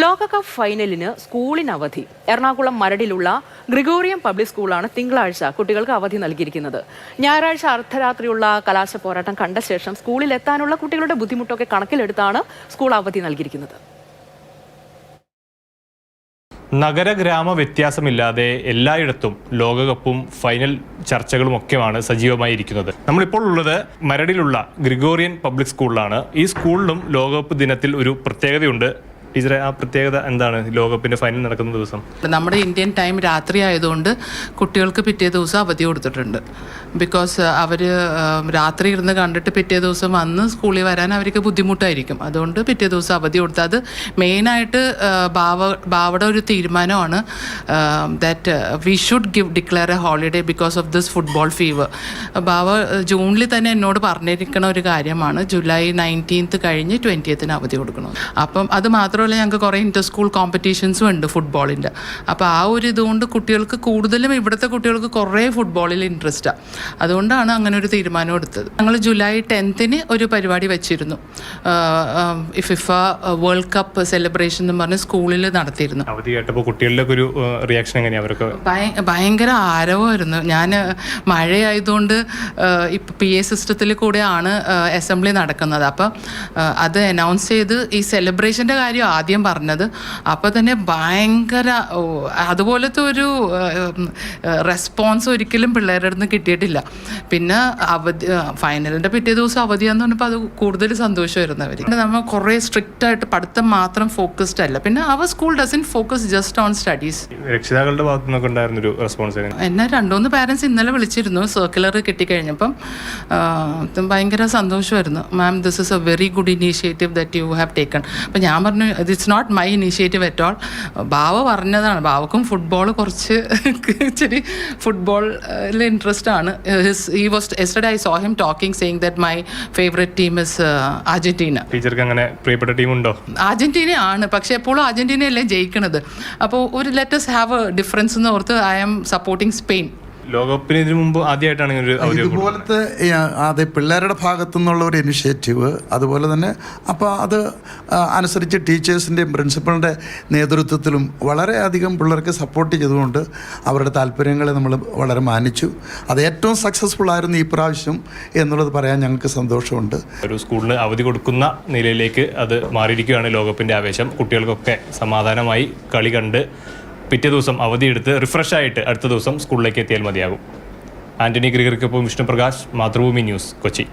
ലോകകപ്പ് ഫൈനലിന് സ്കൂളിന് അവധി. എറണാകുളം മരടിലുള്ള ഗ്രിഗോറിയൻ പബ്ലിക് സ്കൂളാണ് തിങ്കളാഴ്ച കുട്ടികൾക്ക് അവധി നൽകിയിരിക്കുന്നത്. ഞായറാഴ്ച അർദ്ധരാത്രിയുള്ള കലാശ പോരാട്ടം കണ്ട ശേഷം സ്കൂളിൽ എത്താനുള്ള കുട്ടികളുടെ ബുദ്ധിമുട്ടൊക്കെ കണക്കിലെടുത്താണ് സ്കൂൾ അവധി നൽകിയിരിക്കുന്നത്. നഗര ഗ്രാമ വ്യത്യാസമില്ലാതെ എല്ലായിടത്തും ലോകകപ്പും ഫൈനൽ ചർച്ചകളും ഒക്കെയാണ് സജീവമായിരിക്കുന്നത്. നമ്മളിപ്പോൾ ഉള്ളത് മരടിലുള്ള ഗ്രിഗോറിയൻ പബ്ലിക് സ്കൂളിലാണ്. ഈ സ്കൂളിലും ലോകകപ്പ് ദിനത്തിൽ ഒരു പ്രത്യേകതയുണ്ട്. ടീച്ചറെ, ആ പ്രത്യേകത എന്താണ്? ലോകകപ്പിന്റെ ഫൈനൽ നടക്കുന്ന ദിവസം നമ്മുടെ ഇന്ത്യൻ ടൈം രാത്രി ആയതുകൊണ്ട് കുട്ടികൾക്ക് പിറ്റേ ദിവസം അവധി കൊടുത്തിട്ടുണ്ട്. ബിക്കോസ് അവർ രാത്രി ഇരുന്ന് കണ്ടിട്ട് പിറ്റേ ദിവസം വന്ന് സ്കൂളിൽ വരാൻ അവർക്ക് ബുദ്ധിമുട്ടായിരിക്കും. അതുകൊണ്ട് പിറ്റേ ദിവസം അവധി കൊടുത്ത് അത് മെയിനായിട്ട് ബാവയുടെ ഒരു തീരുമാനമാണ് that we should declare a holiday because of this football fever. Bava ജൂണിൽ തന്നെ എന്നോട് പറഞ്ഞിരിക്കുന്ന ഒരു കാര്യമാണ് ജൂലൈ 19 കഴിഞ്ഞ് 20 അവധി കൊടുക്കണം. അപ്പം അത് മാത്രമല്ല, ഞങ്ങൾക്ക് കുറേ ഇൻ്റർ സ്കൂൾ കോമ്പറ്റീഷൻസും ഉണ്ട് ഫുട്ബോളിൻ്റെ. അപ്പോൾ ആ ഒരു ഇതുകൊണ്ട് കുട്ടികൾക്ക് കൂടുതലും ഇവിടുത്തെ കുട്ടികൾക്ക് കുറേ ഫുട്ബോളിൽ ഇൻട്രസ്റ്റാണ്. അതുകൊണ്ടാണ് അങ്ങനെ ഒരു തീരുമാനം എടുത്തത്. ഞങ്ങൾ ജൂലൈ 10 ഒരു പരിപാടി വെച്ചിരുന്നു. ഫിഫ വേൾഡ് കപ്പ് സെലിബ്രേഷൻ എന്ന് പറഞ്ഞ് സ്കൂളിൽ നടത്തിയിരുന്നു. അവധി കേട്ടപ്പോൾ കുട്ടികളുടെ ഒരു റിയാക്ഷൻ എങ്ങനെയാണ്? അവർക്ക് ഭയങ്കര ആരവമായിരുന്നു. ഞാൻ മഴയായതുകൊണ്ട് ഇപ്പം PA സിസ്റ്റത്തിൽ കൂടെയാണ് അസംബ്ലി നടക്കുന്നത്. അപ്പം അത് അനൗൺസ് ചെയ്ത് ഈ സെലിബ്രേഷൻ്റെ കാര്യം ആദ്യം പറഞ്ഞത്. അപ്പോൾ തന്നെ ഭയങ്കര അതുപോലത്തെ ഒരു റെസ്പോൺസ് ഒരിക്കലും പിള്ളേരുടെ അടുത്ത് കിട്ടിയിട്ടില്ല. പിന്നെ അവധി ഫൈനലിൻ്റെ പിറ്റേ ദിവസം അവധിയാന്ന് പറഞ്ഞപ്പോൾ അത് കൂടുതൽ സന്തോഷമായിരുന്നു അവർ. നമ്മൾ കുറേ സ്ട്രിക്റ്റ് ആയിട്ട് പഠിത്തം മാത്രം ഫോക്കസ്ഡ് അല്ല. പിന്നെ അവർ school doesn't focus just on studies. രക്ഷിതാക്കളുടെ ഭാഗത്തു നിന്നൊക്കെ ഉണ്ടായിരുന്നൊരു റെസ്പോൺസ് എന്നെ 2-3 പാരൻസ് ഇന്നലെ വിളിച്ചിരുന്നു. സർക്കുലർ കിട്ടിക്കഴിഞ്ഞപ്പം ഭയങ്കര സന്തോഷമായിരുന്നു. Ma'am, this is a very good initiative that you have taken. അപ്പം ഞാൻ പറഞ്ഞു, it's not my initiative at all. Bava പറഞ്ഞതാണ്. ബാവക്കും ഫുട്ബോൾ കുറച്ച് ഇച്ചിരി ഫുട്ബോളിൽ ഇൻട്രസ്റ്റ് ആണ്. Yesterday I saw him talking, saying that my favorite team is Argentina. ടീച്ചർക്ക് അങ്ങനെ പ്രിയപ്പെട്ട ടീമുണ്ടോ? അർജന്റീനയാണ്, പക്ഷേ എപ്പോഴും അർജന്റീനയല്ലേ ജയിക്കണത്. അപ്പോൾ ഒരു let us have a difference എന്ന് ഓർത്ത് I am supporting Spain. ലോകകപ്പിന് ഇതിനു മുമ്പ് ആദ്യമായിട്ടാണ് ഇതുപോലത്തെ അതെ പിള്ളേരുടെ ഭാഗത്തു നിന്നുള്ള ഒരു ഇനിഷ്യേറ്റീവ്. അതുപോലെ തന്നെ അപ്പോൾ അത് അനുസരിച്ച് ടീച്ചേഴ്സിൻ്റെയും പ്രിൻസിപ്പളിൻ്റെ നേതൃത്വത്തിലും വളരെയധികം പിള്ളേർക്ക് സപ്പോർട്ട് ചെയ്തുകൊണ്ട് അവരുടെ താല്പര്യങ്ങളെ നമ്മൾ വളരെ മാനിച്ചു. അത് ഏറ്റവും സക്സസ്ഫുൾ ആയിരുന്നു ഈ പ്രാവശ്യം എന്നുള്ളത് പറയാൻ ഞങ്ങൾക്ക് സന്തോഷമുണ്ട്. ഒരു സ്കൂളിന് അവധി കൊടുക്കുന്ന നിലയിലേക്ക് അത് മാറിയിരിക്കുകയാണ് ലോകകപ്പിൻ്റെ ആവേശം. കുട്ടികൾക്കൊക്കെ സമാധാനമായി കളി കണ്ട് പിറ്റേ ദിവസം അവധിയെടുത്ത് റിഫ്രഷായിട്ട് അടുത്ത ദിവസം സ്കൂളിലേക്ക് എത്തിയാൽ മതിയാകും. ആൻ്റണി ഗ്രിഗറിക്കൊപ്പം വിഷ്ണുപ്രകാശ്, മാതൃഭൂമി ന്യൂസ്, കൊച്ചി.